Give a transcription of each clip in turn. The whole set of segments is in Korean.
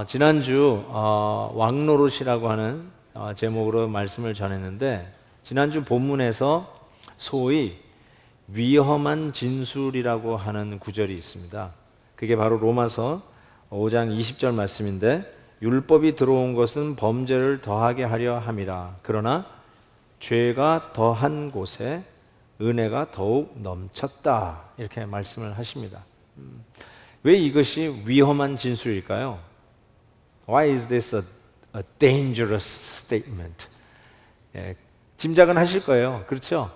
지난주 왕노릇이라고 하는 제목으로 말씀을 전했는데, 지난주 본문에서 소위 위험한 진술이라고 하는 구절이 있습니다. 그게 바로 로마서 5장 20절 말씀인데, 율법이 들어온 것은 범죄를 더하게 하려 함이라. 그러나 죄가 더한 곳에 은혜가 더욱 넘쳤다. 이렇게 말씀을 하십니다. 왜 이것이 위험한 진술일까요? Why is this a dangerous statement? 짐작은 하실 거예요. 그렇죠?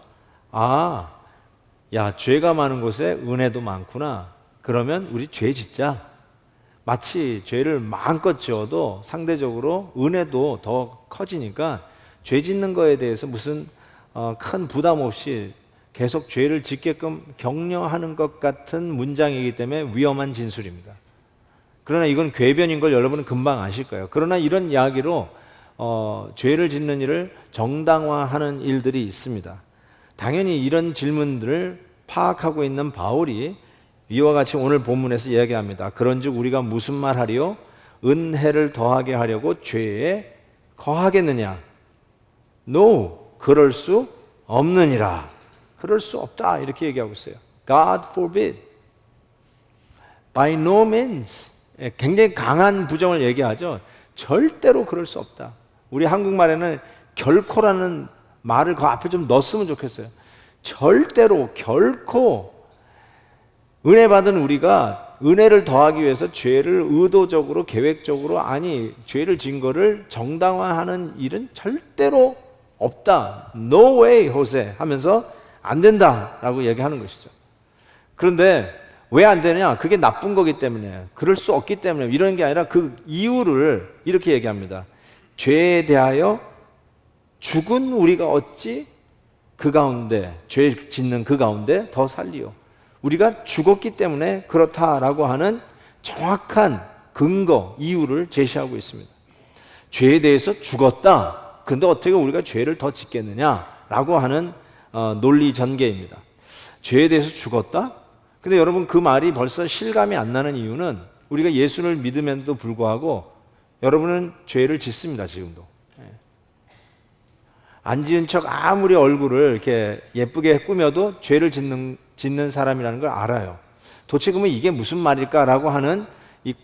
죄가 많은 곳에 은혜도 많구나. 그러면 우리 죄 짓자. 마치 죄를 마음껏 지어도 상대적으로 은혜도 더 커지니까 죄 짓는 거에 대해서 무슨 큰 부담 없이 계속 죄를 짓게끔 격려하는 것 같은 문장이기 때문에 위험한 진술입니다. 그러나 이건 궤변인 걸 여러분은 금방 아실 거예요. 그러나 이런 이야기로 죄를 짓는 일을 정당화하는 일들이 있습니다. 당연히 이런 질문들을 파악하고 있는 바울이 이와 같이 오늘 본문에서 이야기합니다. 그런즉 우리가 무슨 말하리요? 은혜를 더하게 하려고 죄에 거하겠느냐? No, 그럴 수 없느니라. 그럴 수 없다, 이렇게 얘기하고 있어요. God forbid. By no means. 굉장히 강한 부정을 얘기하죠. 절대로 그럴 수 없다. 우리 한국말에는 결코라는 말을 그 앞에 좀 넣었으면 좋겠어요. 절대로, 결코 은혜 받은 우리가 은혜를 더하기 위해서 죄를 의도적으로, 계획적으로, 죄를 진 거를 정당화하는 일은 절대로 없다. No way, 호세 하면서 안 된다라고 얘기하는 것이죠. 그런데 왜 안 되느냐? 그게 나쁜 거기 때문에, 그럴 수 없기 때문에, 이런 게 아니라 그 이유를 이렇게 얘기합니다. 죄에 대하여 죽은 우리가 어찌 그 가운데, 죄 짓는 그 가운데 더 살리요. 우리가 죽었기 때문에 그렇다라고 하는 정확한 근거, 이유를 제시하고 있습니다. 죄에 대해서 죽었다. 그런데 어떻게 우리가 죄를 더 짓겠느냐라고 하는 논리 전개입니다. 죄에 대해서 죽었다? 근데 여러분, 그 말이 벌써 실감이 안 나는 이유는 우리가 예수를 믿음에도 불구하고 여러분은 죄를 짓습니다. 지금도. 안 지은 척 아무리 얼굴을 이렇게 예쁘게 꾸며도 죄를 짓는 사람이라는 걸 알아요. 도대체 그러면 이게 무슨 말일까라고 하는 이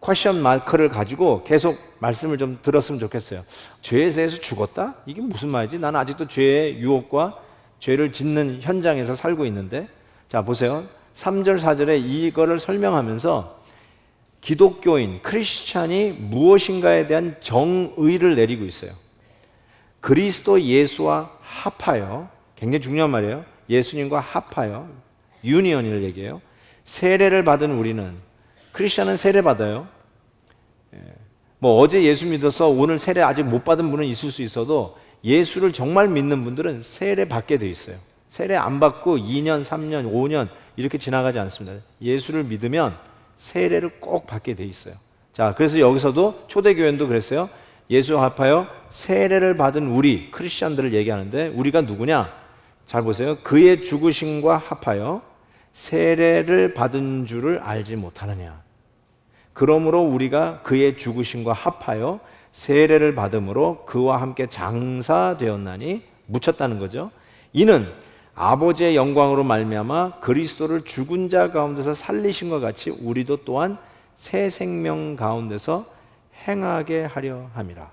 퀘션 마크를 가지고 계속 말씀을 좀 들었으면 좋겠어요. 죄에 대해서 죽었다? 이게 무슨 말이지? 나는 아직도 죄의 유혹과 죄를 짓는 현장에서 살고 있는데. 자, 보세요. 3절 4절에 이거를 설명하면서 기독교인, 크리스찬이 무엇인가에 대한 정의를 내리고 있어요. 그리스도 예수와 합하여, 굉장히 중요한 말이에요. 예수님과 합하여, 유니언을 얘기해요. 세례를 받은 우리는, 크리스찬은 세례 받아요. 어제 예수 믿어서 오늘 세례 아직 못 받은 분은 있을 수 있어도 예수를 정말 믿는 분들은 세례 받게 돼 있어요. 세례 안 받고 2년, 3년, 5년 이렇게 지나가지 않습니다. 예수를 믿으면 세례를 꼭 받게 돼 있어요. 자, 그래서 여기서도 초대교회도 그랬어요. 예수와 합하여 세례를 받은 우리 크리스찬들을 얘기하는데, 우리가 누구냐? 잘 보세요. 그의 죽으심과 합하여 세례를 받은 줄을 알지 못하느냐? 그러므로 우리가 그의 죽으심과 합하여 세례를 받음으로 그와 함께 장사되었나니, 묻혔다는 거죠. 이는 아버지의 영광으로 말미암아 그리스도를 죽은 자 가운데서 살리신 것 같이 우리도 또한 새 생명 가운데서 행하게 하려 함이라.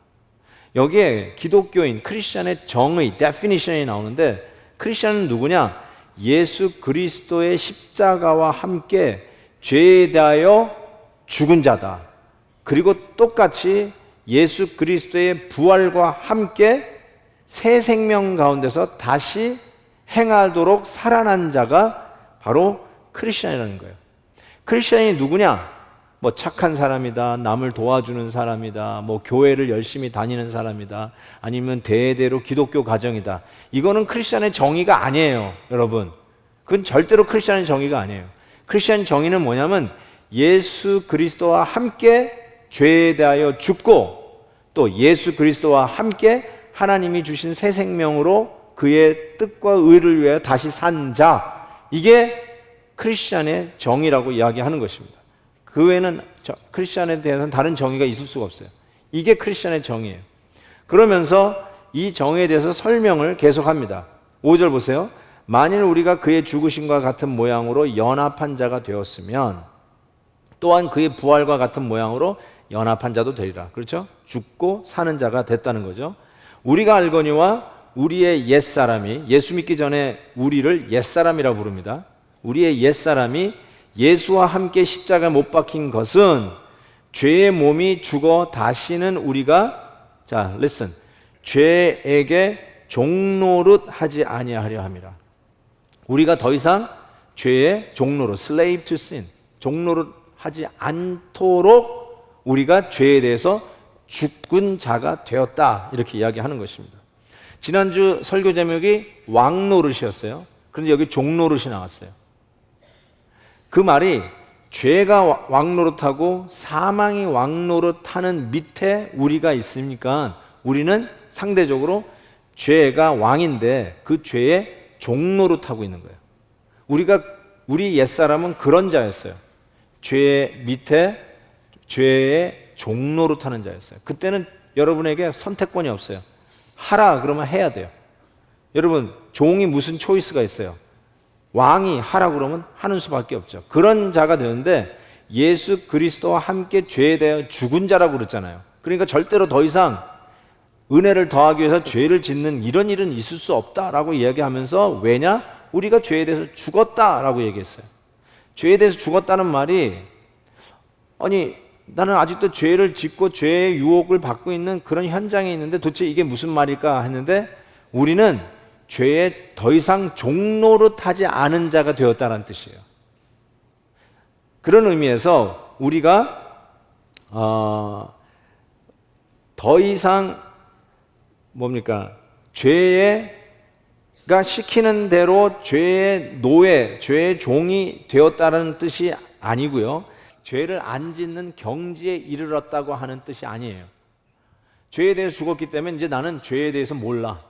여기에 기독교인, 크리스찬의 정의, definition이 나오는데, 크리스찬은 누구냐? 예수 그리스도의 십자가와 함께 죄에 대하여 죽은 자다. 그리고 똑같이 예수 그리스도의 부활과 함께 새 생명 가운데서 다시 행하도록 살아난 자가 바로 크리스찬이라는 거예요. 크리스찬이 누구냐? 착한 사람이다, 남을 도와주는 사람이다, 교회를 열심히 다니는 사람이다, 아니면 대대로 기독교 가정이다. 이거는 크리스찬의 정의가 아니에요, 여러분. 그건 절대로 크리스찬의 정의가 아니에요. 크리스찬 정의는 뭐냐면 예수 그리스도와 함께 죄에 대하여 죽고, 또 예수 그리스도와 함께 하나님이 주신 새 생명으로 그의 뜻과 의를 위하여 다시 산 자, 이게 크리스찬의 정의라고 이야기하는 것입니다. 그 외에는 크리스천에 대해서는 다른 정의가 있을 수가 없어요. 이게 크리스천의 정의예요. 그러면서 이 정의에 대해서 설명을 계속합니다. 5절 보세요. 만일 우리가 그의 죽으심과 같은 모양으로 연합한 자가 되었으면 또한 그의 부활과 같은 모양으로 연합한 자도 되리라. 그렇죠? 죽고 사는 자가 됐다는 거죠. 우리가 알거니와 우리의 옛사람이, 예수 믿기 전에 우리를 옛사람이라고 부릅니다. 우리의 옛사람이 예수와 함께 십자가에 못 박힌 것은 죄의 몸이 죽어 다시는 우리가, 자, listen, 죄에게 종노릇 하지 아니하려 함이라. 우리가 더 이상 죄의 종노릇, slave to sin, 종노릇 하지 않도록 우리가 죄에 대해서 죽은 자가 되었다, 이렇게 이야기하는 것입니다. 지난주 설교 제목이 왕노릇이었어요. 그런데 여기 종노릇이 나왔어요. 그 말이 죄가 왕노릇하고 사망이 왕노릇하는 밑에 우리가 있으니까 우리는 상대적으로 죄가 왕인데 그 죄의 종노릇하고 있는 거예요. 우리 옛사람은 그런 자였어요. 죄의 밑에 죄의 종노릇하는 자였어요. 그때는 여러분에게 선택권이 없어요. 하라 그러면 해야 돼요. 여러분, 종이 무슨 초이스가 있어요? 왕이 하라 그러면 하는 수밖에 없죠. 그런 자가 되는데 예수 그리스도와 함께 죄에 대하여 죽은 자라고 그랬잖아요. 그러니까 절대로 더 이상 은혜를 더하기 위해서 죄를 짓는 이런 일은 있을 수 없다라고 이야기하면서, 왜냐? 우리가 죄에 대해서 죽었다라고 얘기했어요. 죄에 대해서 죽었다는 말이, 아니 나는 아직도 죄를 짓고 죄의 유혹을 받고 있는 그런 현장에 있는데 도대체 이게 무슨 말일까 했는데, 우리는 죄에 더 이상 종노릇하지 않은 자가 되었다는 뜻이에요. 그런 의미에서 우리가 더 이상 뭡니까? 죄가 시키는 대로 죄의 노예, 죄의 종이 되었다는 뜻이 아니고요. 죄를 안 짓는 경지에 이르렀다고 하는 뜻이 아니에요. 죄에 대해서 죽었기 때문에 이제 나는 죄에 대해서 몰라.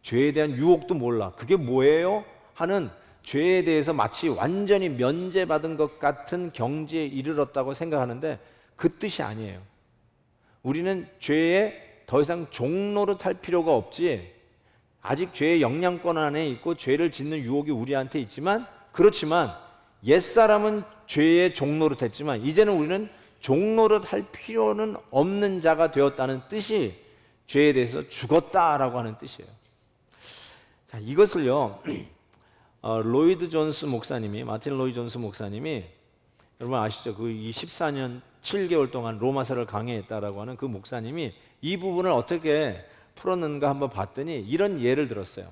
죄에 대한 유혹도 몰라. 그게 뭐예요? 하는, 죄에 대해서 마치 완전히 면제받은 것 같은 경지에 이르렀다고 생각하는데 그 뜻이 아니에요. 우리는 죄에 더 이상 종노릇할 필요가 없지, 아직 죄의 영향권 안에 있고 죄를 짓는 유혹이 우리한테 있지만, 그렇지만 옛사람은 죄의 종노릇했지만 이제는 우리는 종노릇할 필요는 없는 자가 되었다는 뜻이 죄에 대해서 죽었다라고 하는 뜻이에요. 자, 이것을요 로이드 존스 목사님이, 마틴 로이드 존스 목사님이, 여러분 아시죠? 그 14년 7개월 동안 로마서를 강해했다라고 하는 그 목사님이 이 부분을 어떻게 풀었는가 한번 봤더니 이런 예를 들었어요.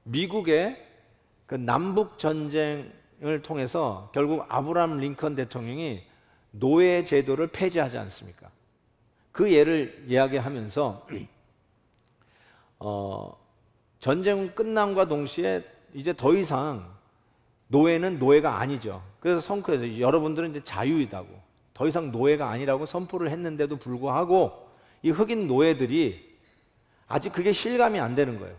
미국의 그 남북 전쟁을 통해서 결국 아브라함 링컨 대통령이 노예 제도를 폐지하지 않습니까? 그 예를 이야기하면서 전쟁 끝남과 동시에 이제 더 이상 노예는 노예가 아니죠. 그래서 선포해서 여러분들은 이제 자유이다고, 더 이상 노예가 아니라고 선포를 했는데도 불구하고 이 흑인 노예들이 아직 그게 실감이 안 되는 거예요.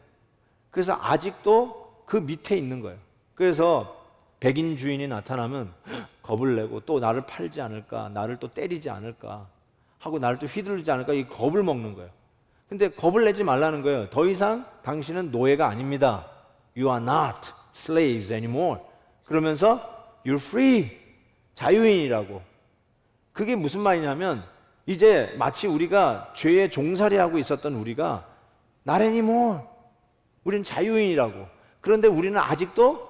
그래서 아직도 그 밑에 있는 거예요. 그래서 백인 주인이 나타나면 겁을 내고 또 나를 팔지 않을까, 나를 또 때리지 않을까 하고 나를 또 휘두르지 않을까, 이 겁을 먹는 거예요. 근데 겁을 내지 말라는 거예요. 더 이상 당신은 노예가 아닙니다. You are not slaves anymore. 그러면서 you're free, 자유인이라고. 그게 무슨 말이냐면 이제 마치 우리가 죄에 종살이하고 있었던 우리가 not anymore, 우리는 자유인이라고. 그런데 우리는 아직도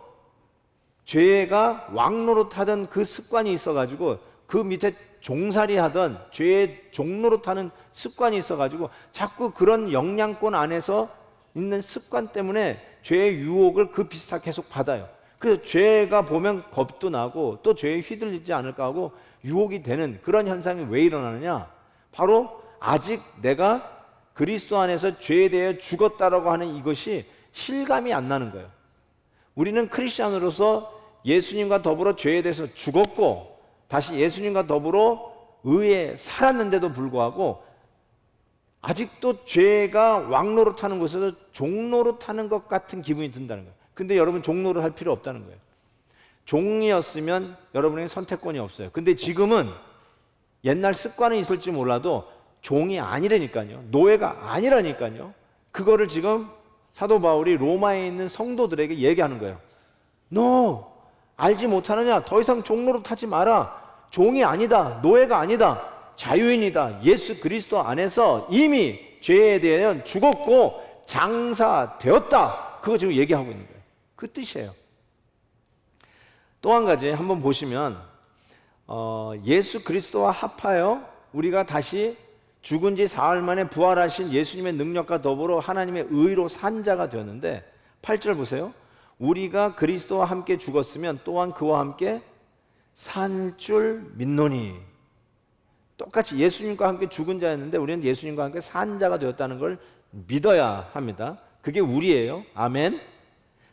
죄가 왕노릇하던 그 습관이 있어가지고, 그 밑에 종살이하던 죄의 종노릇하는 습관이 있어가지고 자꾸 그런 영향권 안에서 있는 습관 때문에 죄의 유혹을 그 비슷하게 계속 받아요. 그래서 죄가 보면 겁도 나고 또 죄에 휘둘리지 않을까 하고 유혹이 되는 그런 현상이 왜 일어나느냐? 바로 아직 내가 그리스도 안에서 죄에 대해 죽었다라고 하는 이것이 실감이 안 나는 거예요. 우리는 크리스찬으로서 예수님과 더불어 죄에 대해서 죽었고 다시 예수님과 더불어 의에 살았는데도 불구하고 아직도 죄가 왕노릇하는 곳에서 종노릇하는 것 같은 기분이 든다는 거예요. 근데 여러분, 종노릇 할 필요 없다는 거예요. 종이었으면 여러분에게 선택권이 없어요. 근데 지금은 옛날 습관은 있을지 몰라도 종이 아니라니까요. 노예가 아니라니까요. 그거를 지금 사도 바울이 로마에 있는 성도들에게 얘기하는 거예요. 너 알지 못하느냐? 더 이상 종로로 타지 마라. 종이 아니다. 노예가 아니다. 자유인이다. 예수 그리스도 안에서 이미 죄에 대한 죽었고 장사되었다. 그거 지금 얘기하고 있는 거예요. 그 뜻이에요. 또 한 가지 한번 보시면 예수 그리스도와 합하여 우리가 다시 죽은 지 사흘 만에 부활하신 예수님의 능력과 더불어 하나님의 의로 산 자가 되었는데 8절 보세요. 우리가 그리스도와 함께 죽었으면 또한 그와 함께 살 줄 믿노니. 똑같이 예수님과 함께 죽은 자였는데 우리는 예수님과 함께 산 자가 되었다는 걸 믿어야 합니다. 그게 우리예요. 아멘.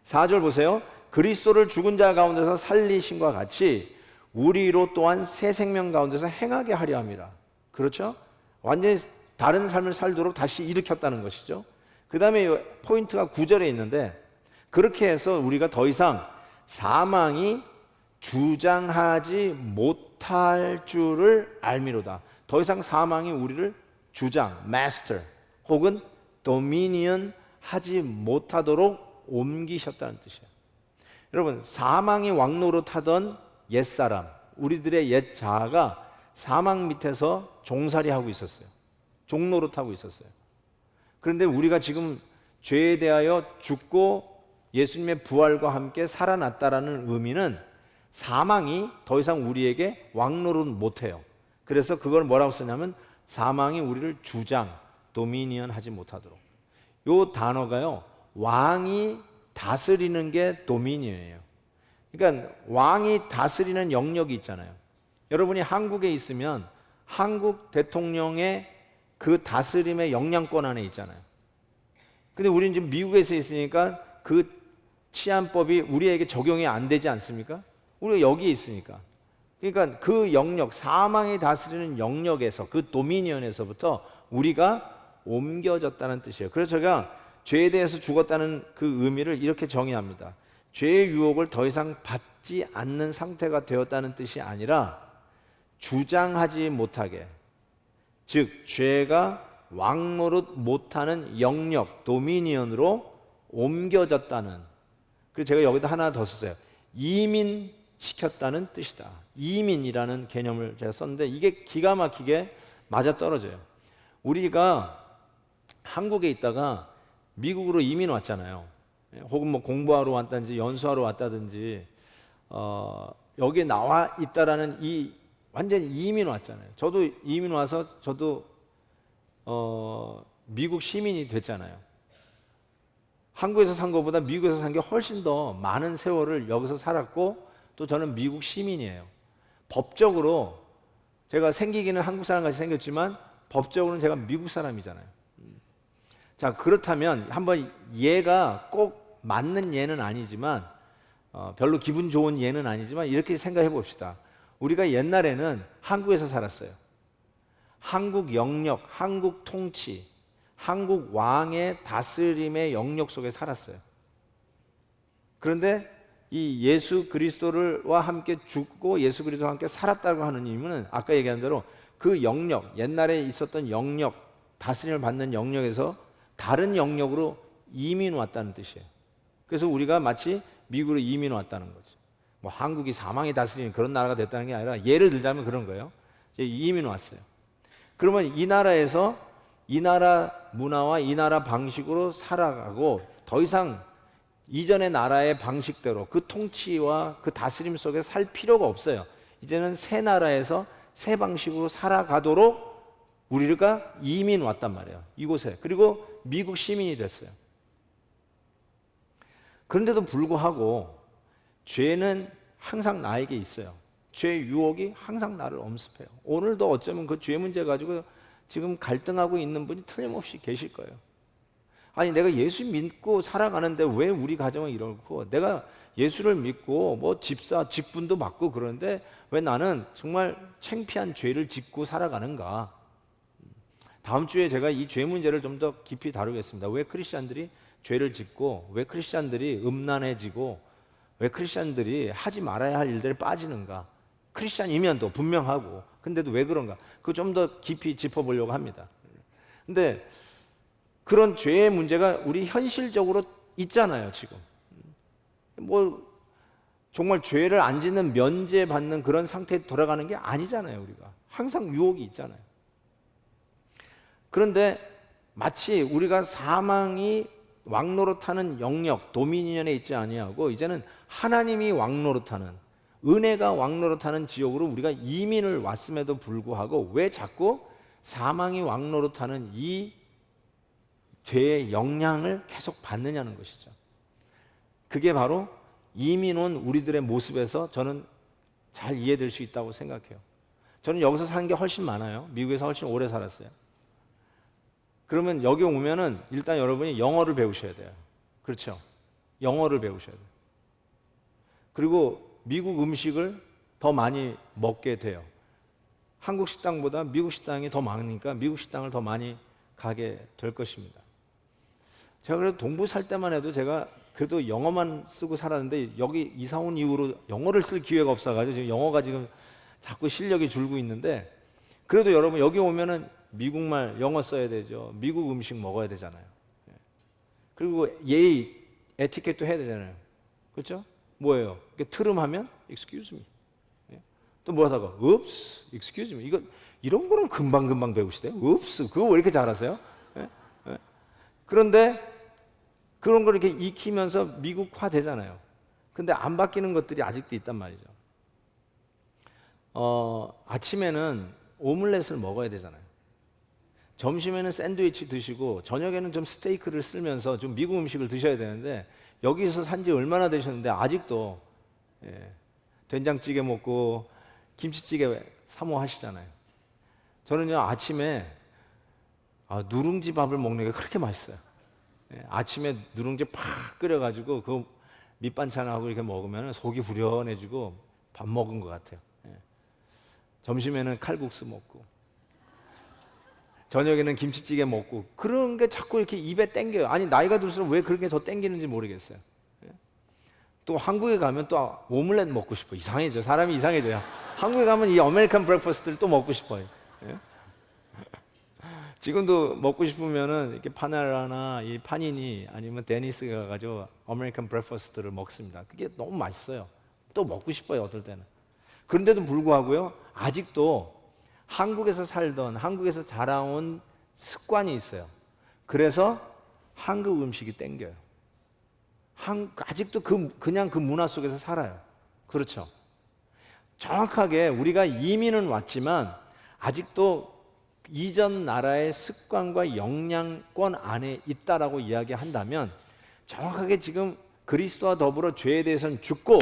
4절 보세요. 그리스도를 죽은 자 가운데서 살리신과 같이 우리로 또한 새 생명 가운데서 행하게 하려 함이라. 그렇죠? 완전히 다른 삶을 살도록 다시 일으켰다는 것이죠. 그 다음에 포인트가 9절에 있는데 그렇게 해서 우리가 더 이상 사망이 주장하지 못할 줄을 알미로다. 더 이상 사망이 우리를 주장, 마스터 혹은 도미니언 하지 못하도록 옮기셨다는 뜻이에요. 여러분, 사망이 왕노릇하던 옛사람, 우리들의 옛 자아가 사망 밑에서 종살이하고 있었어요. 종노릇하고 있었어요. 그런데 우리가 지금 죄에 대하여 죽고 예수님의 부활과 함께 살아났다라는 의미는 사망이 더 이상 우리에게 왕노릇 못해요. 그래서 그걸 뭐라고 쓰냐면 사망이 우리를 주장, 도미니언 하지 못하도록. 이 단어가요, 왕이 다스리는 게 도미니언이에요. 그러니까 왕이 다스리는 영역이 있잖아요. 여러분이 한국에 있으면 한국 대통령의 그 다스림의 영향권 안에 있잖아요. 근데 우리는 지금 미국에서 있으니까 그 치안법이 우리에게 적용이 안 되지 않습니까? 우리가 여기에 있으니까. 그러니까 그 영역, 사망이 다스리는 영역에서, 그 도미니언에서부터 우리가 옮겨졌다는 뜻이에요. 그래서 제가 죄에 대해서 죽었다는 그 의미를 이렇게 정의합니다. 죄의 유혹을 더 이상 받지 않는 상태가 되었다는 뜻이 아니라 주장하지 못하게, 즉 죄가 왕노릇 못하는 영역, 도미니언으로 옮겨졌다는. 그래서 제가 여기다 하나 더 썼어요. 이민시켰다는 뜻이다. 이민이라는 개념을 제가 썼는데 이게 기가 막히게 맞아떨어져요. 우리가 한국에 있다가 미국으로 이민 왔잖아요. 혹은 뭐 공부하러 왔다든지 연수하러 왔다든지 여기에 나와 있다라는 이 완전히 이민 왔잖아요. 저도 이민 와서 저도 미국 시민이 됐잖아요. 한국에서 산 것보다 미국에서 산 게 훨씬 더 많은 세월을 여기서 살았고 또 저는 미국 시민이에요. 법적으로 제가 생기기는 한국 사람같이 생겼지만 법적으로는 제가 미국 사람이잖아요. 자, 그렇다면 한번 얘가 꼭 맞는 예는 아니지만 별로 기분 좋은 예는 아니지만 이렇게 생각해 봅시다. 우리가 옛날에는 한국에서 살았어요. 한국 영역, 한국 통치, 한국 왕의 다스림의 영역 속에 살았어요. 그런데 이 예수 그리스도와 함께 죽고 예수 그리스도와 함께 살았다고 하는 이유는 아까 얘기한 대로 그 영역, 옛날에 있었던 영역, 다스림을 받는 영역에서 다른 영역으로 이민 왔다는 뜻이에요. 그래서 우리가 마치 미국으로 이민 왔다는 거죠. 뭐 한국이 사망이 다스리는 그런 나라가 됐다는 게 아니라 예를 들자면 그런 거예요. 이민 왔어요. 그러면 이 나라에서 이 나라 문화와 이 나라 방식으로 살아가고 더 이상 이전의 나라의 방식대로 그 통치와 그 다스림 속에 살 필요가 없어요. 이제는 새 나라에서 새 방식으로 살아가도록 우리가 이민 왔단 말이에요. 이곳에. 그리고 미국 시민이 됐어요. 그런데도 불구하고 죄는 항상 나에게 있어요. 죄 유혹이 항상 나를 엄습해요. 오늘도 어쩌면 그 죄 문제 가지고 지금 갈등하고 있는 분이 틀림없이 계실 거예요. 아니, 내가 예수 믿고 살아가는데 왜 우리 가정은 이렇고, 내가 예수를 믿고 뭐 집사, 직분도 받고 그러는데 왜 나는 정말 창피한 죄를 짓고 살아가는가? 다음 주에 제가 이 죄 문제를 좀 더 깊이 다루겠습니다. 왜 크리스찬들이 죄를 짓고, 왜 크리스찬들이 음란해지고, 왜 크리스천들이 하지 말아야 할 일들에 빠지는가? 크리스천이면도 분명하고, 근데도 왜 그런가? 그거 좀 더 깊이 짚어보려고 합니다. 근데 그런 죄의 문제가 우리 현실적으로 있잖아요, 지금. 뭐 정말 죄를 안 짓는 면제받는 그런 상태에 돌아가는 게 아니잖아요, 우리가. 항상 유혹이 있잖아요. 그런데 마치 우리가 사망이 왕노릇하는 영역, 도미니언에 있지 아니하고 이제는 하나님이 왕노릇하는, 은혜가 왕노릇하는 지역으로 우리가 이민을 왔음에도 불구하고 왜 자꾸 사망이 왕노릇하는 이 죄의 영향을 계속 받느냐는 것이죠. 그게 바로 이민 온 우리들의 모습에서 저는 잘 이해될 수 있다고 생각해요. 저는 여기서 산 게 훨씬 많아요. 미국에서 훨씬 오래 살았어요. 그러면 여기 오면은 일단 여러분이 영어를 배우셔야 돼요. 그렇죠? 영어를 배우셔야 돼요. 그리고 미국 음식을 더 많이 먹게 돼요. 한국 식당보다 미국 식당이 더 많으니까 미국 식당을 더 많이 가게 될 것입니다. 제가 그래도 동부 살 때만 해도 제가 그래도 영어만 쓰고 살았는데 여기 이사 온 이후로 영어를 쓸 기회가 없어가지고 지금 영어가 지금 자꾸 실력이 줄고 있는데, 그래도 여러분 여기 오면은 미국말 영어 써야 되죠. 미국 음식 먹어야 되잖아요. 그리고 예의, 에티켓도 해야 되잖아요. 그렇죠? 뭐예요? 트름하면 excuse me. 또 뭐 하다가 oops, excuse me. 이런 거는 금방 배우시대요. oops, 그거 왜 이렇게 잘하세요? 그런데 그런 걸 이렇게 익히면서 미국화 되잖아요. 근데 안 바뀌는 것들이 아직도 있단 말이죠. 아침에는 오믈렛을 먹어야 되잖아요. 점심에는 샌드위치 드시고 저녁에는 좀 스테이크를 쓸면서 좀 미국 음식을 드셔야 되는데, 여기서 산지 얼마나 되셨는데 아직도 된장찌개 먹고 김치찌개 사모하시잖아요. 저는요 아침에 누룽지 밥을 먹는 게 그렇게 맛있어요. 아침에 누룽지 팍 끓여가지고 그 밑반찬하고 이렇게 먹으면 속이 후련해지고 밥 먹은 것 같아요. 점심에는 칼국수 먹고 저녁에는 김치찌개 먹고, 그런 게 자꾸 이렇게 입에 땡겨요. 아니 나이가 들수록 왜 그런 게 더 땡기는지 모르겠어요. 또 한국에 가면 또 오믈렛 먹고 싶어. 이상해져. 사람이 이상해져요. 한국에 가면 이 아메리칸 브렉퍼스트를 또 먹고 싶어요. 지금도 먹고 싶으면은 이렇게 파나라나 이 파니니 아니면 데니스가 가지고 아메리칸 브렉퍼스트를 먹습니다. 그게 너무 맛있어요. 또 먹고 싶어요, 어떨 때는. 그런데도 불구하고요, 아직도 한국에서 살던, 한국에서 자라온 습관이 있어요. 그래서 한국 음식이 땡겨요. 아직도 그냥 그 문화 속에서 살아요. 그렇죠? 정확하게 우리가 이민은 왔지만 아직도 이전 나라의 습관과 영향권 안에 있다라고 이야기한다면, 정확하게 지금 그리스도와 더불어 죄에 대해서는 죽고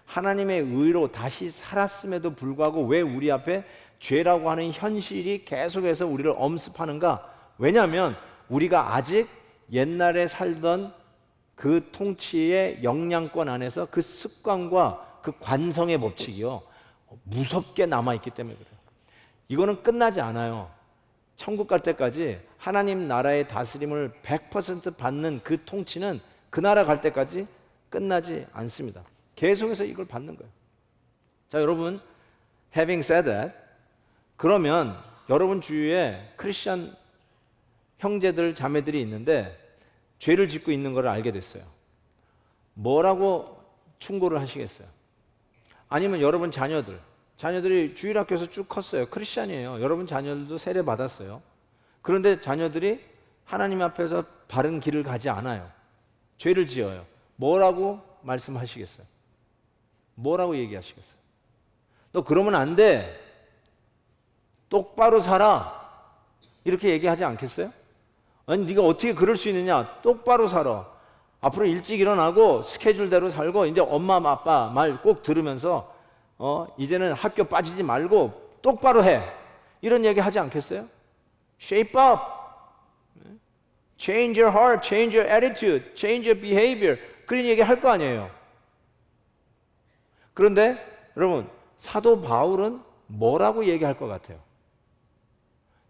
하나님의 의로 다시 살았음에도 불구하고 왜 우리 앞에 죄라고 하는 현실이 계속해서 우리를 엄습하는가? 왜냐하면 우리가 아직 옛날에 살던 그 통치의 영향권 안에서 그 습관과 그 관성의 법칙이요 무섭게 남아있기 때문에 그래요. 이거는 끝나지 않아요. 천국 갈 때까지 하나님 나라의 다스림을 100% 받는 그 통치는 그 나라 갈 때까지 끝나지 않습니다. 계속해서 이걸 받는 거예요. 자, 여러분, having said that, 그러면 여러분 주위에 크리스천 형제들, 자매들이 있는데 죄를 짓고 있는 걸 알게 됐어요. 뭐라고 충고를 하시겠어요? 아니면 여러분 자녀들이 주일학교에서 쭉 컸어요. 크리스천이에요. 여러분 자녀들도 세례 받았어요. 그런데 자녀들이 하나님 앞에서 바른 길을 가지 않아요. 죄를 지어요. 뭐라고 말씀하시겠어요? 뭐라고 얘기하시겠어요? 너 그러면 안 돼. 똑바로 살아. 이렇게 얘기하지 않겠어요? 아니 네가 어떻게 그럴 수 있느냐? 똑바로 살아. 앞으로 일찍 일어나고 스케줄대로 살고 이제 엄마 아빠 말 꼭 들으면서 이제는 학교 빠지지 말고 똑바로 해. 이런 얘기 하지 않겠어요? Shape up. Change your heart, change your attitude, change your behavior. 그런 얘기 할 거 아니에요. 그런데 여러분, 사도 바울은 뭐라고 얘기할 것 같아요?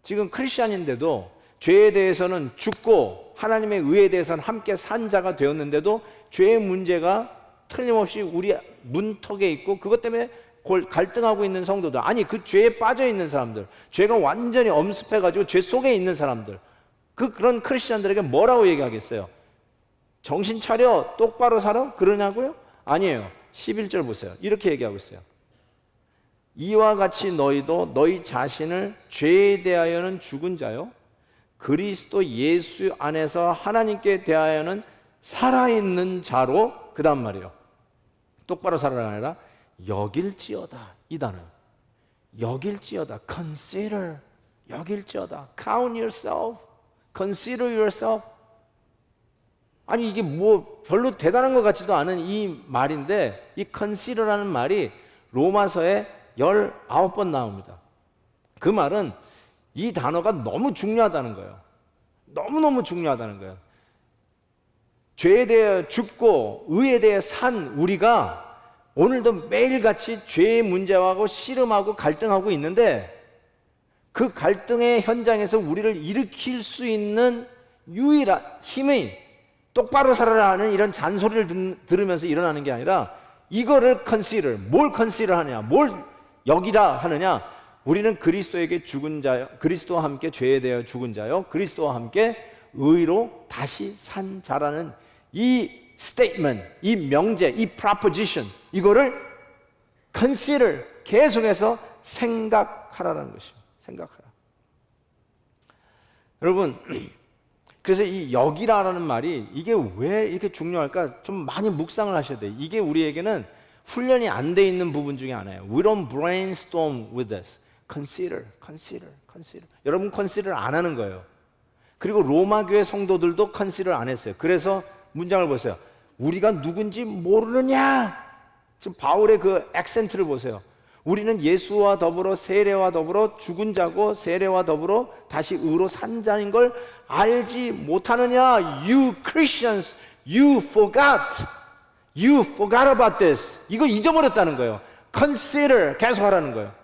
지금 크리스천인데도 죄에 대해서는 죽고 하나님의 의에 대해서는 함께 산 자가 되었는데도 죄의 문제가 틀림없이 우리 문턱에 있고 그것 때문에 갈등하고 있는 성도들, 아니 그 죄에 빠져 있는 사람들, 죄가 완전히 엄습해가지고 죄 속에 있는 사람들, 그런 크리스천들에게 뭐라고 얘기하겠어요? 정신 차려, 똑바로 살아? 그러냐고요? 아니에요. 11절 보세요. 이렇게 얘기하고 있어요. 이와 같이 너희도 너희 자신을 죄에 대하여는 죽은 자요, 그리스도 예수 안에서 하나님께 대하여는 살아있는 자로, 그 다음 말이에요. 똑바로 살아라 아니라 여길지어다, 이 단어요. 여길지어다, consider, 여길지어다, count yourself, consider yourself. 아니 이게 뭐 별로 대단한 것 같지도 않은 이 말인데, 이 consider라는 말이 로마서에 19번 나옵니다. 그 말은 이 단어가 너무 중요하다는 거예요. 너무너무 중요하다는 거예요. 죄에 대해 죽고 의에 대해 산 우리가 오늘도 매일같이 죄의 문제하고 씨름하고 갈등하고 있는데, 그 갈등의 현장에서 우리를 일으킬 수 있는 유일한 힘이 똑바로 살아라 하는 이런 잔소리를 들으면서 일어나는 게 아니라, 이거를 consider, 뭘 consider 하느냐, 뭘 여기라 하느냐, 우리는 그리스도에게 죽은 자요, 그리스도와 함께 죄에 대하여 죽은 자요, 그리스도와 함께 의로 다시 산 자라는 이 statement, 이 명제, 이 proposition, 이거를 consider, 계속해서 생각하라는 것입니다. 생각하라. 여러분, 그래서 이 여기라라는 말이 이게 왜 이렇게 중요할까? 좀 많이 묵상을 하셔야 돼요. 이게 우리에게는 훈련이 안 돼 있는 부분 중에 하나예요. We don't brainstorm with this. Consider, consider, consider. 여러분 consider 안 하는 거예요. 그리고 로마 교회 성도들도 consider 안 했어요. 그래서 문장을 보세요. 우리가 누군지 모르느냐? 지금 바울의 그 액센트를 보세요. 우리는 예수와 더불어 세례와 더불어 죽은 자고 세례와 더불어 다시 의로 산 자인 걸 알지 못하느냐? You Christians, you forgot. You forgot about this. 이거 잊어버렸다는 거예요. Consider, 계속 하라는 거예요.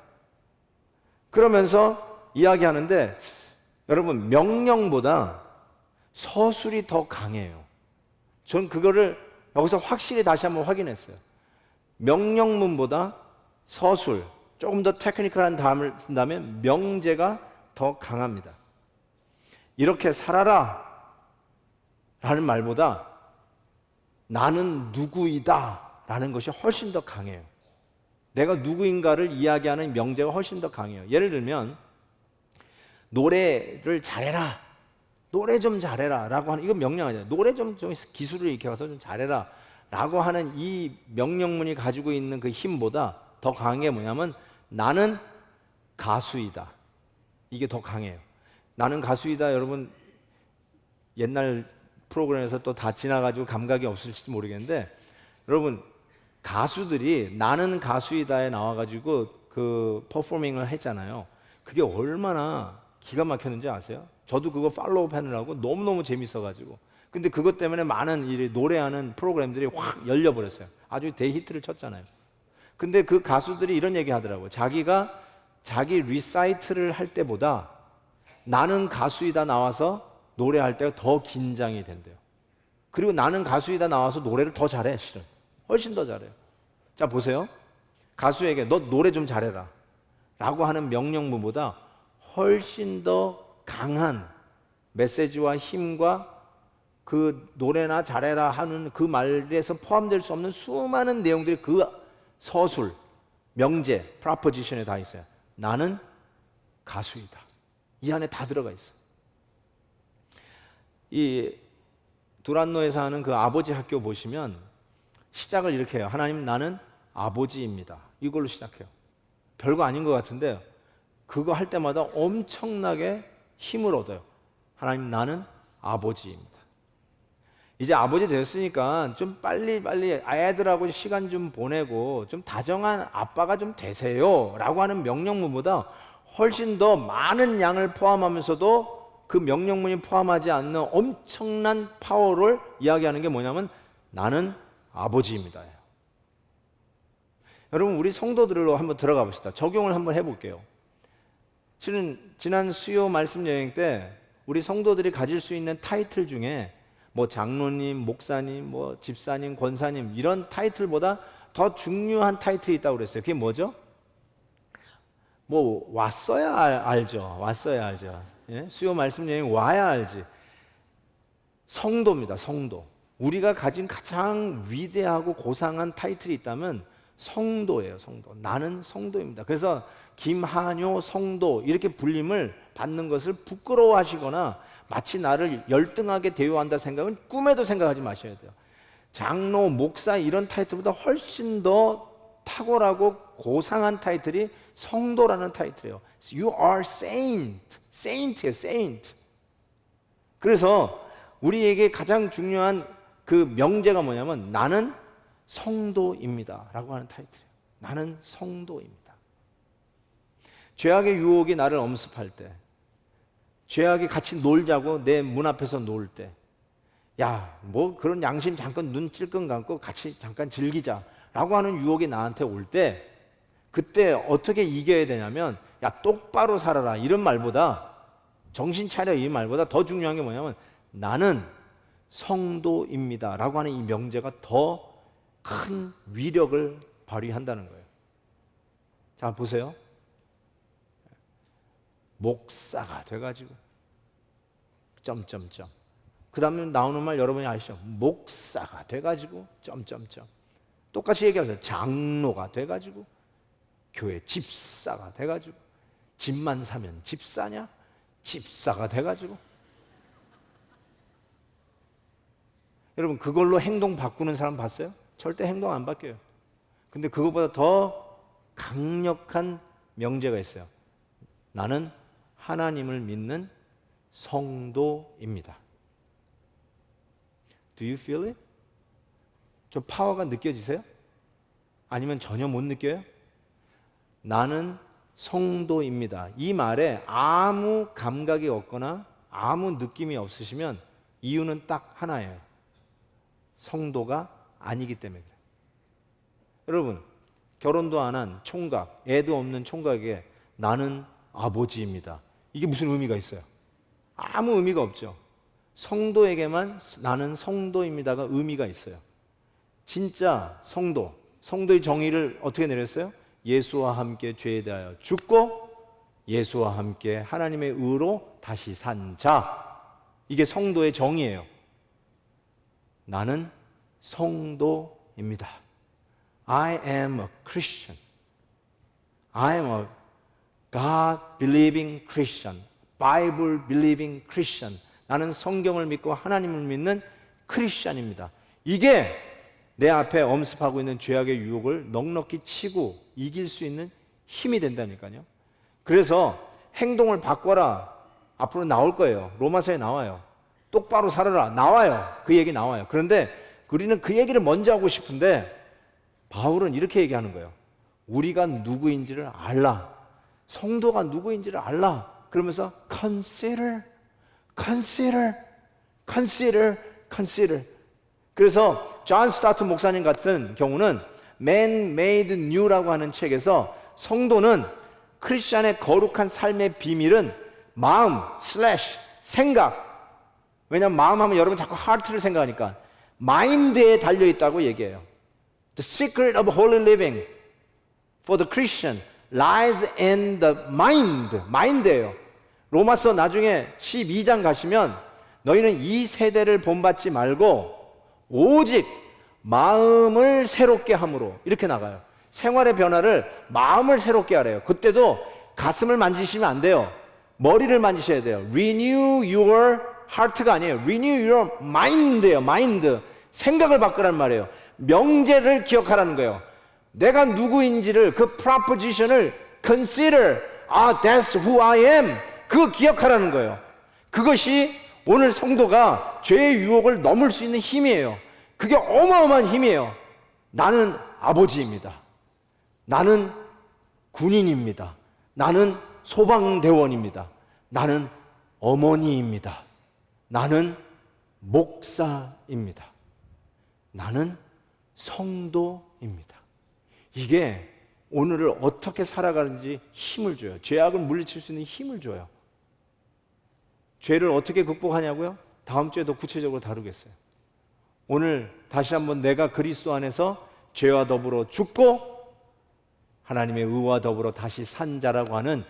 그러면서 이야기하는데, 여러분 명령보다 서술이 더 강해요. 전 그거를 여기서 확실히 다시 한번 확인했어요. 명령문보다 서술, 조금 더 테크니컬한 단어를 쓴다면 명제가 더 강합니다. 이렇게 살아라 라는 말보다 나는 누구이다 라는 것이 훨씬 더 강해요. 내가 누구인가를 이야기하는 명제가 훨씬 더 강해요. 예를 들면 노래를 잘해라, 노래 좀 잘해라 라고 하는, 이거 명령 아니에요. 노래 좀 기술을 익혀서 좀 잘해라 라고 하는 이 명령문이 가지고 있는 그 힘보다 더 강한 게 뭐냐면 나는 가수이다, 이게 더 강해요. 나는 가수이다, 여러분 옛날 프로그램에서 또 다 지나가지고 감각이 없으실지 모르겠는데, 여러분 가수들이 나는 가수이다에 나와가지고 그 퍼포밍을 했잖아요. 그게 얼마나 기가 막혔는지 아세요? 저도 그거 팔로우 하느라고 너무너무 재밌어가지고. 근데 그것 때문에 많은 이 노래하는 프로그램들이 확 열려버렸어요. 아주 대히트를 쳤잖아요. 근데 그 가수들이 이런 얘기 하더라고요. 자기가 자기 리사이트를 할 때보다 나는 가수이다 나와서 노래할 때가 더 긴장이 된대요. 그리고 나는 가수이다 나와서 노래를 더 잘해, 실은. 훨씬 더 잘해요. 자, 보세요. 가수에게 너 노래 좀 잘해라 라고 하는 명령문보다 훨씬 더 강한 메시지와 힘과 그 노래나 잘해라 하는 그 말에서 포함될 수 없는 수많은 내용들이 그 서술, 명제, 프로포지션에 다 있어요. 나는 가수이다. 이 안에 다 들어가 있어요. 이 두란노에서 하는 그 아버지 학교 보시면 시작을 이렇게 해요. 하나님, 나는 아버지입니다. 이걸로 시작해요. 별거 아닌 것 같은데 그거 할 때마다 엄청나게 힘을 얻어요. 하나님, 나는 아버지입니다. 이제 아버지 됐으니까 좀 빨리 아이들하고 시간 좀 보내고 좀 다정한 아빠가 좀 되세요 라고 하는 명령문보다 훨씬 더 많은 양을 포함하면서도 그 명령문이 포함하지 않는 엄청난 파워를 이야기하는 게 뭐냐면 나는 아버지입니다. 여러분, 우리 성도들로 한번 들어가 봅시다. 적용을 한번 해볼게요. 실은 지난 수요 말씀 여행 때 우리 성도들이 가질 수 있는 타이틀 중에 뭐 장로님, 목사님, 뭐 집사님, 권사님 이런 타이틀보다 더 중요한 타이틀이 있다고 그랬어요. 그게 뭐죠? 뭐 왔어야 알죠. 왔어야 알죠. 예? 수요 말씀 여행 와야 알지. 성도입니다. 성도. 우리가 가진 가장 위대하고 고상한 타이틀이 있다면 성도예요. 성도. 나는 성도입니다. 그래서 김한효 성도 이렇게 불림을 받는 것을 부끄러워하시거나 마치 나를 열등하게 대우한다 생각은 꿈에도 생각하지 마셔야 돼요. 장로, 목사 이런 타이틀보다 훨씬 더 탁월하고 고상한 타이틀이 성도라는 타이틀이에요. You are saint. saint예요, saint. 그래서 우리에게 가장 중요한 그 명제가 뭐냐면 나는 성도입니다 라고 하는 타이틀이에요. 나는 성도입니다. 죄악의 유혹이 나를 엄습할 때, 죄악이 같이 놀자고 내 문 앞에서 놀 때, 야, 뭐 그런 양심 잠깐 눈 찔끔 감고 같이 잠깐 즐기자 라고 하는 유혹이 나한테 올 때, 그때 어떻게 이겨야 되냐면 야, 똑바로 살아라 이런 말보다, 정신 차려 이 말보다 더 중요한 게 뭐냐면 나는 성도입니다 라고 하는 이 명제가 더 큰 위력을 발휘한다는 거예요. 자, 보세요. 목사가 돼가지고 점점점. 그 다음에 나오는 말 여러분이 아시죠? 목사가 돼가지고 점점점. 똑같이 얘기하세요. 장로가 돼가지고, 교회 집사가 돼가지고, 집만 사면 집사냐? 집사가 돼가지고. 여러분, 그걸로 행동 바꾸는 사람 봤어요? 절대 행동 안 바뀌어요. 근데 그것보다 더 강력한 명제가 있어요. 나는 하나님을 믿는 성도입니다. Do you feel it? 저 파워가 느껴지세요? 아니면 전혀 못 느껴요? 나는 성도입니다. 이 말에 아무 감각이 없거나 아무 느낌이 없으시면 이유는 딱 하나예요. 성도가 아니기 때문에 그래요. 여러분, 결혼도 안 한 총각, 애도 없는 총각에게 나는 아버지입니다. 이게 무슨 의미가 있어요? 아무 의미가 없죠. 성도에게만 나는 성도입니다가 의미가 있어요. 진짜 성도, 성도의 정의를 어떻게 내렸어요? 예수와 함께 죄에 대하여 죽고 예수와 함께 하나님의 의로 다시 산 자. 이게 성도의 정의예요. 나는 성도입니다. I am a Christian. I am a God-believing Christian. Bible-believing Christian. 나는 성경을 믿고 하나님을 믿는 크리스찬입니다. 이게 내 앞에 엄습하고 있는 죄악의 유혹을 넉넉히 치고 이길 수 있는 힘이 된다니까요. 그래서 행동을 바꿔라. 앞으로 나올 거예요. 로마서에 나와요. 똑바로 살아라. 나와요. 그 얘기 나와요. 그런데 우리는 그 얘기를 먼저 하고 싶은데 바울은 이렇게 얘기하는 거예요. 우리가 누구인지를 알라. 성도가 누구인지를 알라. 그러면서 consider. 그래서 존 스타트 목사님 같은 경우는 Man Made New라고 하는 책에서 성도는 크리스천의 거룩한 삶의 비밀은 마음 / 생각. 왜냐하면 마음 하면 여러분 자꾸 하트를 생각하니까 마인드에 달려있다고 얘기해요. The secret of holy living for the Christian lies in the mind. 마인드예요. 로마서 나중에 12장 가시면 너희는 이 세대를 본받지 말고 오직 마음을 새롭게 함으로 이렇게 나가요. 생활의 변화를 마음을 새롭게 하래요. 그때도 가슴을 만지시면 안 돼요. 머리를 만지셔야 돼요. Renew your heart가 아니에요. Renew your mind예요. mind. 생각을 바꾸란 말이에요. 명제를 기억하라는 거예요. 내가 누구인지를 그 proposition을 consider. That's who I am. 그거 기억하라는 거예요. 그것이 오늘 성도가 죄의 유혹을 넘을 수 있는 힘이에요. 그게 어마어마한 힘이에요. 나는 아버지입니다. 나는 군인입니다. 나는 소방대원입니다. 나는 어머니입니다. 나는 목사입니다. 나는 성도입니다. 이게 오늘을 어떻게 살아가는지 힘을 줘요. 죄악을 물리칠 수 있는 힘을 줘요. 죄를 어떻게 극복하냐고요? 다음 주에 더 구체적으로 다루겠어요. 오늘 다시 한번 내가 그리스도 안에서 죄와 더불어 죽고 하나님의 의와 더불어 다시 산 자라고 하는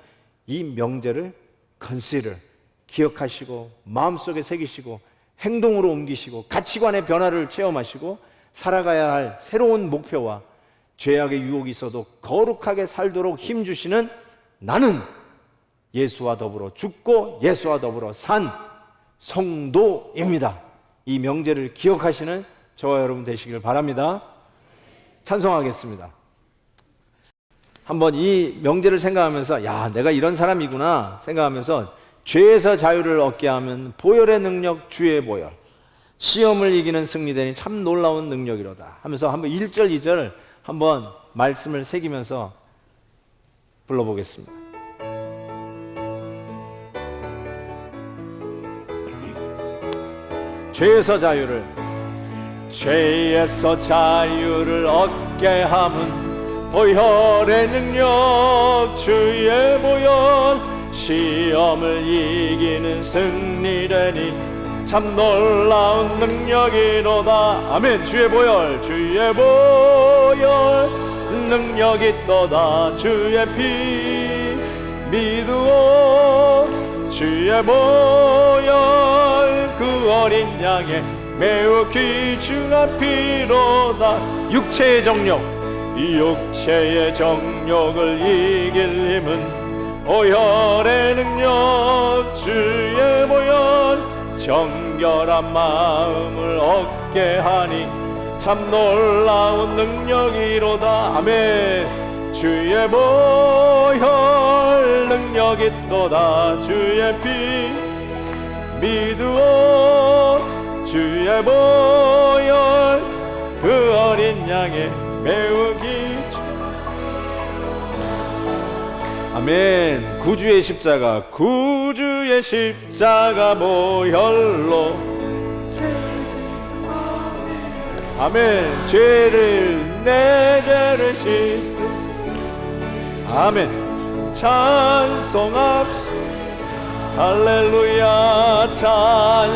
이 명제를 consider, 기억하시고 마음속에 새기시고 행동으로 옮기시고 가치관의 변화를 체험하시고 살아가야 할 새로운 목표와 죄악의 유혹이 있어도 거룩하게 살도록 힘주시는 나는 예수와 더불어 죽고 예수와 더불어 산 성도입니다. 이 명제를 기억하시는 저와 여러분 되시길 바랍니다. 찬송하겠습니다. 한번 이 명제를 생각하면서 야, 내가 이런 사람이구나 생각하면서 죄에서 자유를 얻게 하면 보혈의 능력 주의 보혈, 시험을 이기는 승리되니 참 놀라운 능력이로다 하면서 한번 1절 2절 한번 말씀을 새기면서 불러보겠습니다. 죄에서 자유를 얻게 함은 보혈의 능력 주의 보혈, 시험을 이기는 승리되니 참 놀라운 능력이로다. 아멘. 주의 보혈 능력이 있도다. 주의 피 믿으오. 주의 보혈 그 어린 양의 매우 귀중한 피로다. 육체의 정욕을 이길 힘은 보혈의 능력 주의 보혈, 정결한 마음을 얻게 하니 참 놀라운 능력이로다. 아멘. 주의 보혈 능력이 있도다. 주의 피 믿으오. 주의 보혈 그 어린 양의 매우 귀중. 아멘. 구주의 십자가 보혈로 아멘. 내 죄를 씻으. 아멘. 찬송합시다. 할렐루야. 찬송합시다.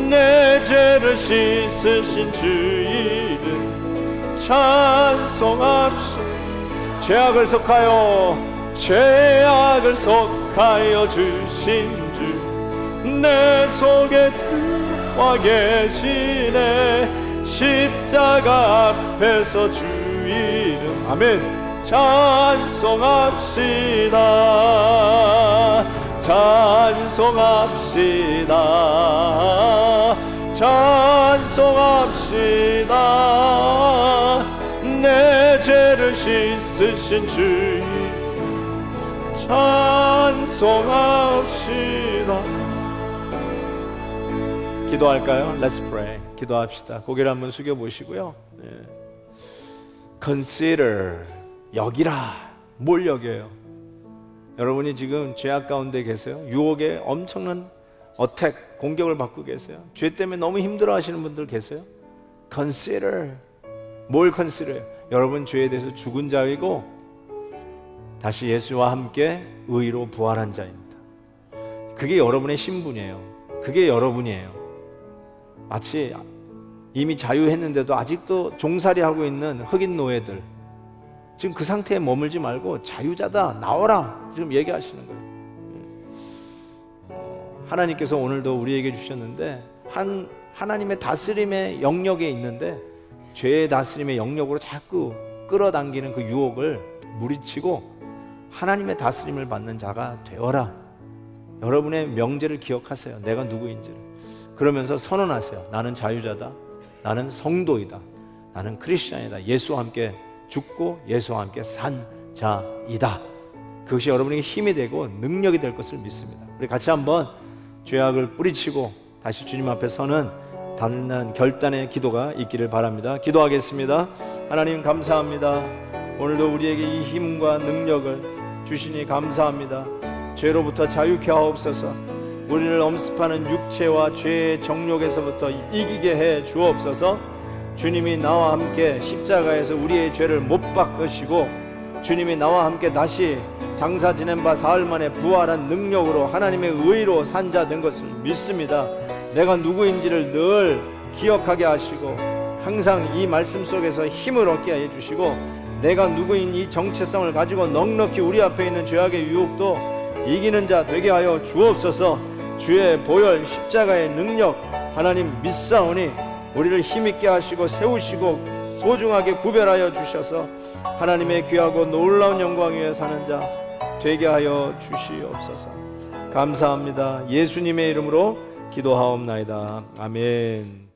내 죄를 씻으신 주 이름 찬송합시다. 죄악을 속하여 주신 주 내 속에 들어와 계시네. 십자가 앞에서 주 이름 아멘. 찬송합시다. 내 죄를 씻으신 주 찬송합시다. 기도할까요? Let's pray. 기도합시다. 고개를 한번 숙여보시고요. Consider, 여기라. 뭘 여겨요? 여러분이 지금 죄악 가운데 계세요? 유혹에 엄청난 공격을 받고 계세요? 죄 때문에 너무 힘들어 하시는 분들 계세요? Consider. 뭘 consider해요? 여러분 죄에 대해서 죽은 자이고 다시 예수와 함께 의로 부활한 자입니다. 그게 여러분의 신분이에요. 그게 여러분이에요. 마치 이미 자유했는데도 아직도 종살이하고 있는 흑인 노예들, 지금 그 상태에 머물지 말고 자유자다, 나와라, 지금 얘기하시는 거예요. 하나님께서 오늘도 우리에게 주셨는데 하나님의 다스림의 영역에 있는데 죄의 다스림의 영역으로 자꾸 끌어당기는 그 유혹을 물리치고 하나님의 다스림을 받는 자가 되어라. 여러분의 명제를 기억하세요. 내가 누구인지를. 그러면서 선언하세요. 나는 자유자다. 나는 성도이다. 나는 크리스찬이다. 예수와 함께 죽고 예수와 함께 산 자이다. 그것이 여러분에게 힘이 되고 능력이 될 것을 믿습니다. 우리 같이 한번 죄악을 뿌리치고 다시 주님 앞에 서는 단단 결단의 기도가 있기를 바랍니다. 기도하겠습니다. 하나님 감사합니다. 오늘도 우리에게 이 힘과 능력을 주시니 감사합니다. 죄로부터 자유케 하옵소서. 우리를 엄습하는 육체와 죄의 정욕에서부터 이기게 해 주옵소서. 주님이 나와 함께 십자가에서 우리의 죄를 못 박으시고 주님이 나와 함께 다시 장사 지낸 바 사흘 만에 부활한 능력으로 하나님의 의로 산 자 된 것을 믿습니다. 내가 누구인지를 늘 기억하게 하시고 항상 이 말씀 속에서 힘을 얻게 해주시고 내가 누구인 이 정체성을 가지고 넉넉히 우리 앞에 있는 죄악의 유혹도 이기는 자 되게 하여 주옵소서. 주의 보혈 십자가의 능력 하나님 믿사오니 우리를 힘있게 하시고 세우시고 소중하게 구별하여 주셔서 하나님의 귀하고 놀라운 영광 위에 사는 자 되게 하여 주시옵소서. 감사합니다. 예수님의 이름으로 기도하옵나이다. 아멘.